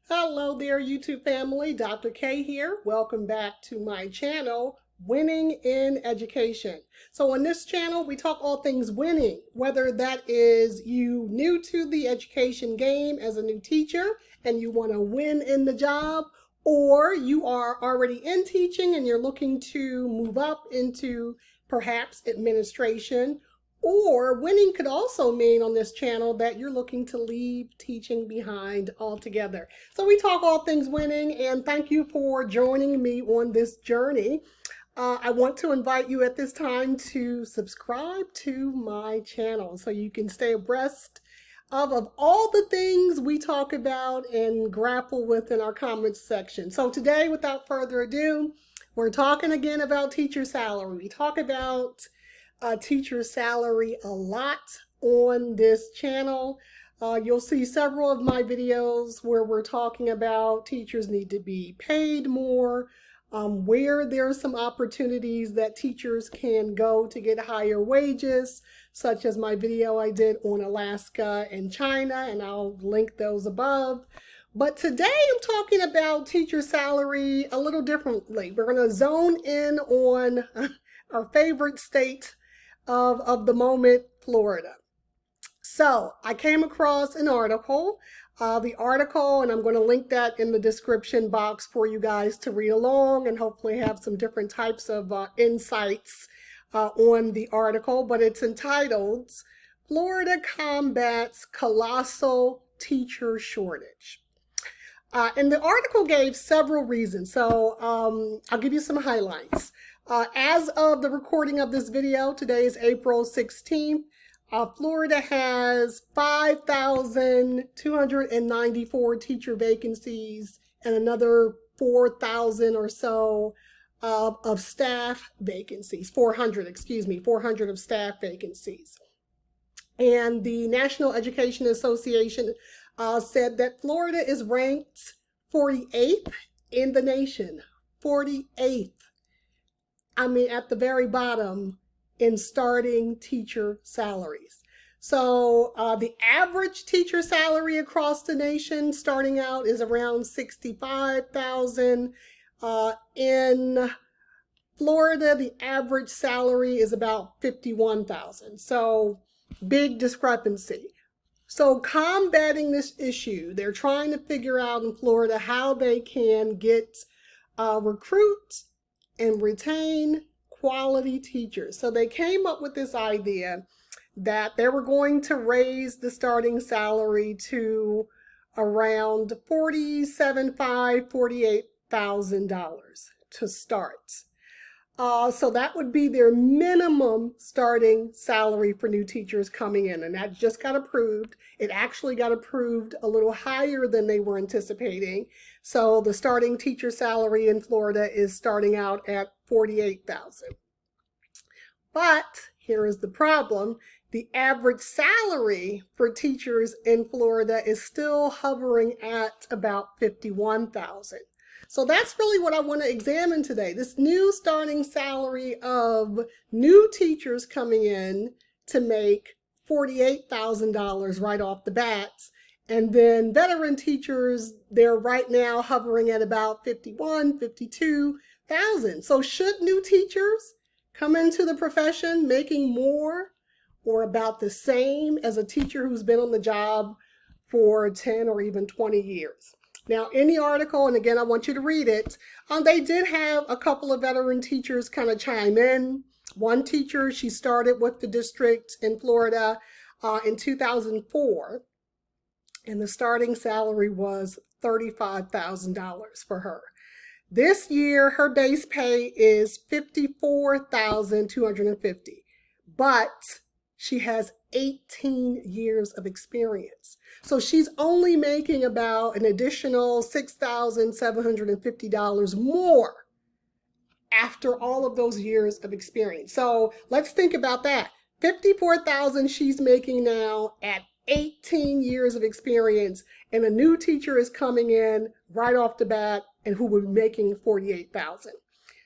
Hello there, YouTube family. Dr. K here. Welcome back to my channel, Winning in Education. So on this channel, we talk all things winning, whether that is you new to the education game as a new teacher and you want to win in the job, or you are already in teaching and you're looking to move up into perhaps administration. Or winning could also mean on this channel that you're looking to leave teaching behind altogether. So we talk all things winning, and thank you for joining me on this journey. I want to invite you at this time to subscribe to my channel so you can stay abreast of all the things we talk about and grapple with in our comments section. So today, without further ado, we're talking again about teacher salary. We talk about teacher salary a lot on this channel. You'll see several of my videos where we're talking about teachers need to be paid more, where there's some opportunities that teachers can go to get higher wages, such as my video I did on Alaska and China, and I'll link those above. But today I'm talking about teacher salary a little differently. We're going to zone in on our favorite state of the moment, Florida. So I came across an article, and I'm going to link that in the description box for you guys to read along and hopefully have some different types of insights on the article, but it's entitled, Florida Combats Colossal Teacher Shortage. And the article gave several reasons, so I'll give you some highlights. As of the recording of this video, today is April 16th, Florida has 5,294 teacher vacancies and another 4,000 or so of staff vacancies, 400 of staff vacancies. And the National Education Association said that Florida is ranked 48th in the nation, 48th. I mean, at the very bottom in starting teacher salaries. So the average teacher salary across the nation starting out is around $65,000. In Florida, the average salary is about $51,000. So big discrepancy. So combating this issue, they're trying to figure out in Florida how they can get recruit and retain quality teachers. So they came up with this idea that they were going to raise the starting salary to around $47,500, $48,000 to start. So that would be their minimum starting salary for new teachers coming in, and that just got approved. It actually got approved a little higher than they were anticipating. So the starting teacher salary in Florida is starting out at $48,000. But here is the problem. The average salary for teachers in Florida is still hovering at about $51,000. So that's really what I want to examine today. This new starting salary of new teachers coming in to make $48,000 right off the bat. And then veteran teachers, they're right now hovering at about $51,000, $52,000. So should new teachers come into the profession making more or about the same as a teacher who's been on the job for 10 or even 20 years? Now, in the article, and again, I want you to read it, they did have a couple of veteran teachers kind of chime in. One teacher, she started with the district in Florida in 2004, and the starting salary was $35,000 for her. This year, her base pay is $54,250, but she has 18 years of experience. So she's only making about an additional $6,750 more after all of those years of experience. So let's think about that. $54,000 she's making now at 18 years of experience, and a new teacher is coming in right off the bat and who would be making $48,000.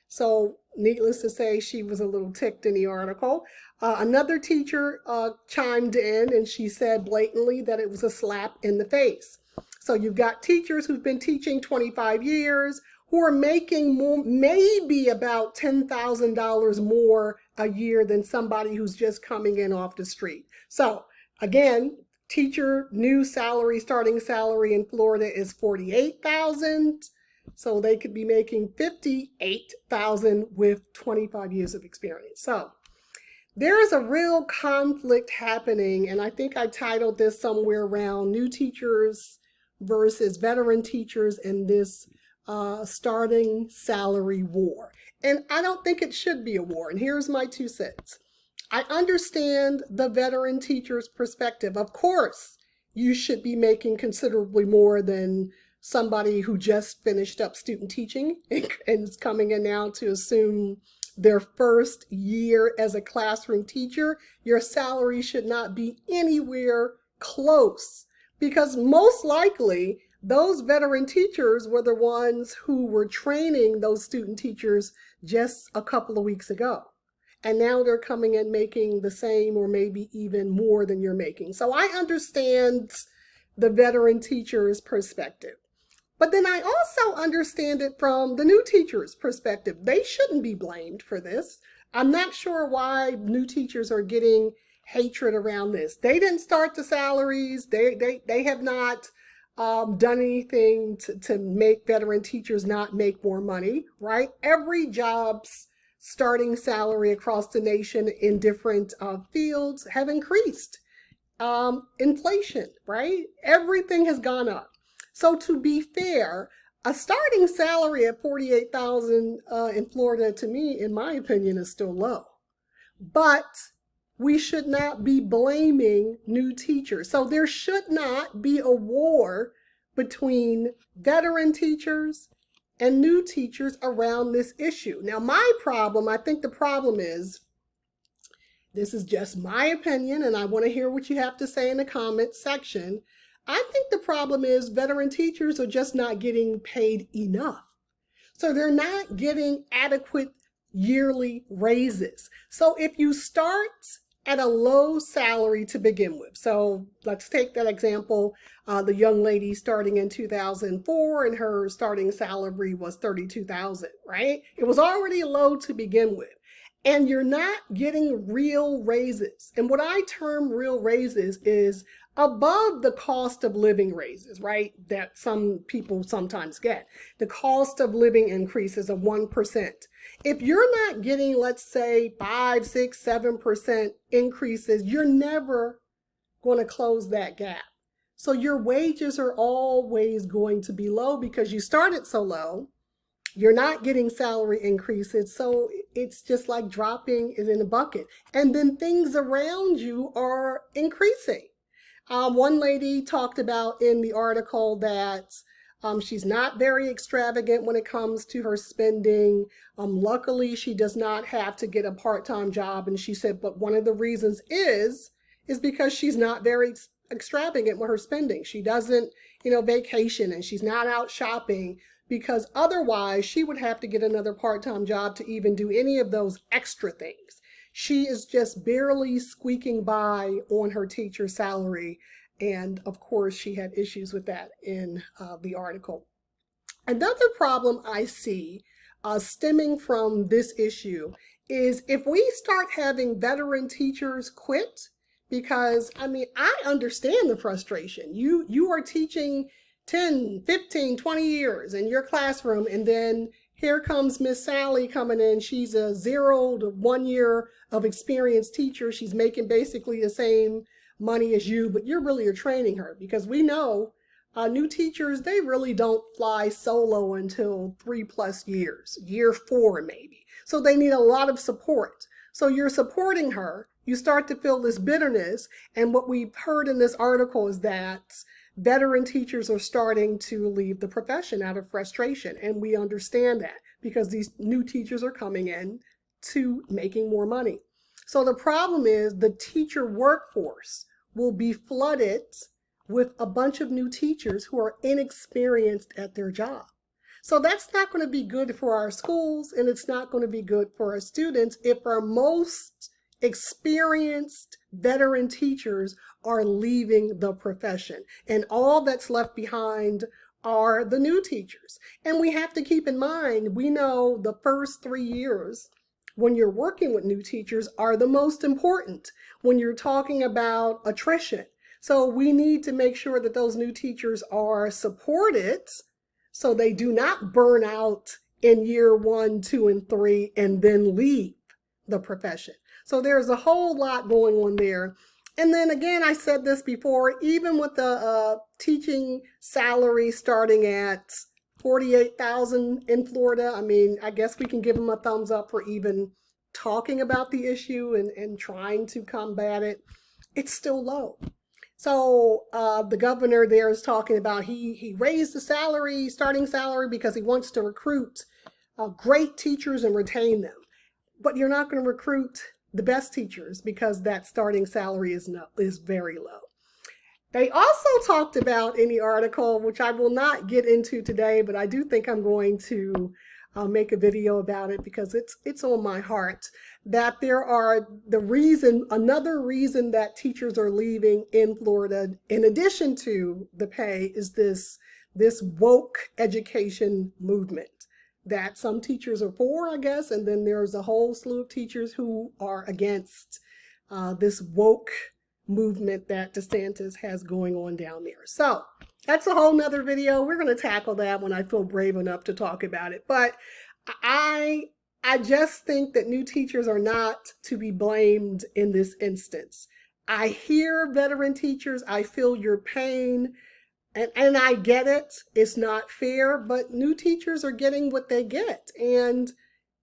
So needless to say, she was a little ticked in the article. Another teacher chimed in and she said blatantly that it was a slap in the face. So you've got teachers who've been teaching 25 years who are making more, maybe about $10,000 more a year than somebody who's just coming in off the street. So again, teacher new salary, starting salary in Florida is $48,000. So they could be making $58,000 with 25 years of experience. So there is a real conflict happening, and I think I titled this somewhere around new teachers versus veteran teachers in this starting salary war. And I don't think it should be a war, and here's my 2 cents. I understand the veteran teacher's perspective. Of course, you should be making considerably more than somebody who just finished up student teaching and is coming in now to assume their first year as a classroom teacher. Your salary should not be anywhere close, because most likely those veteran teachers were the ones who were training those student teachers just a couple of weeks ago. And now they're coming in making the same or maybe even more than you're making. So I understand the veteran teacher's perspective. But then I also understand it from the new teacher's perspective. They shouldn't be blamed for this. I'm not sure why new teachers are getting hatred around this. They didn't start the salaries. They have not done anything to make veteran teachers not make more money, right? Every job's starting salary across the nation in different fields have increased. Inflation, right? Everything has gone up. So to be fair, a starting salary at $48,000 in Florida, to me, in my opinion, is still low. But we should not be blaming new teachers. So there should not be a war between veteran teachers and new teachers around this issue. Now, I think the problem is, this is just my opinion, and I want to hear what you have to say in the comments section. I think the problem is veteran teachers are just not getting paid enough. So they're not getting adequate yearly raises. So if you start at a low salary to begin with, so let's take that example, the young lady starting in 2004 and her starting salary was $32,000, right? It was already low to begin with. And you're not getting real raises. And what I term real raises is above the cost of living raises, right? That some people sometimes get. The cost of living increases of 1%. If you're not getting, let's say, 5, 6, 7% increases, you're never going to close that gap. So your wages are always going to be low because you started so low. You're not getting salary increases, so it's just like dropping it in a bucket. And then things around you are increasing. One lady talked about in the article that she's not very extravagant when it comes to her spending. Luckily, she does not have to get a part-time job. And she said, but one of the reasons is because she's not very extravagant with her spending. She doesn't, vacation, and she's not out shopping, because otherwise she would have to get another part-time job to even do any of those extra things. She is just barely squeaking by on her teacher salary. And of course, she had issues with that in the article. Another problem I see stemming from this issue is if we start having veteran teachers quit, because I understand the frustration. You are teaching 10, 15, 20 years in your classroom, and then here comes Miss Sally coming in. She's a 0 to 1 year of experienced teacher. She's making basically the same money as you, but you're training her, because we know new teachers, they really don't fly solo until 3+ years, year 4 maybe. So they need a lot of support. So you're supporting her. You start to feel this bitterness. And what we've heard in this article is that veteran teachers are starting to leave the profession out of frustration. And we understand that because these new teachers are coming in to making more money. So the problem is the teacher workforce will be flooded with a bunch of new teachers who are inexperienced at their job. So that's not going to be good for our schools, and it's not going to be good for our students if our most experienced veteran teachers are leaving the profession, and all that's left behind are the new teachers. And we have to keep in mind, we know the first 3 years when you're working with new teachers are the most important when you're talking about attrition. So we need to make sure that those new teachers are supported so they do not burn out in year 1, 2, and 3 and then leave the profession. So there's a whole lot going on there. And then again, I said this before, even with the teaching salary starting at $48,000 in Florida, I mean, I guess we can give them a thumbs up for even talking about the issue and trying to combat it. It's still low. So the governor there is talking about he raised the salary, starting salary, because he wants to recruit great teachers and retain them. But you're not going to recruit the best teachers because that starting salary is very low. They also talked about in the article, which I will not get into today, but I do think I'm going to make a video about it because it's on my heart, that there are another reason that teachers are leaving in Florida, in addition to the pay, is this woke education movement that some teachers are for, I guess, and then there's a whole slew of teachers who are against this woke movement that DeSantis has going on down there. So that's a whole nother video. We're going to tackle that when I feel brave enough to talk about it. But I just think that new teachers are not to be blamed in this instance. I hear veteran teachers, I feel your pain. And I get it, it's not fair, but new teachers are getting what they get. And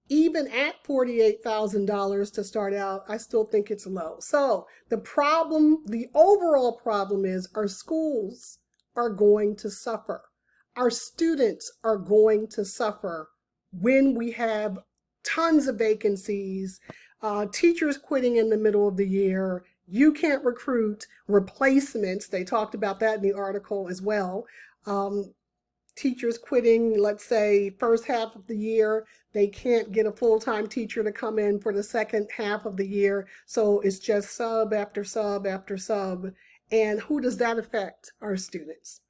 even at $48,000 to start out, I still think it's low. So the overall problem is our schools are going to suffer. Our students are going to suffer when we have tons of vacancies, teachers quitting in the middle of the year. You can't recruit replacements. They talked about that in the article as well. Teachers quitting, let's say, first half of the year. They can't get a full-time teacher to come in for the second half of the year. So it's just sub after sub after sub. And who does that affect? Our students.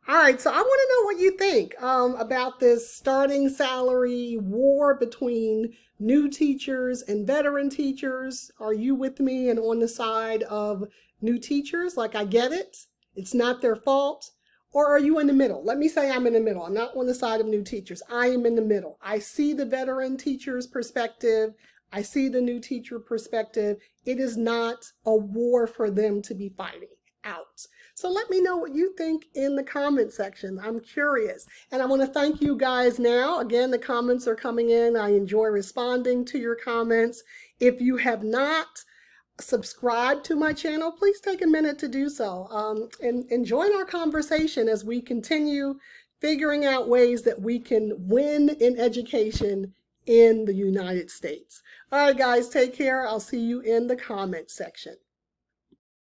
All right, so I want to know what you think about this starting salary war between new teachers and veteran teachers. Are you with me and on the side of new teachers? Like, I get it, it's not their fault. Or are you in the middle? Let me say I'm in the middle. I'm not on the side of new teachers. I am in the middle. I see the veteran teacher's perspective. I see the new teacher perspective. It is not a war for them to be fighting out. So let me know what you think in the comment section. I'm curious. And I want to thank you guys now. Again, the comments are coming in. I enjoy responding to your comments. If you have not subscribed to my channel, please take a minute to do so and join our conversation as we continue figuring out ways that we can win in education in the United States. All right, guys, take care. I'll see you in the comment section.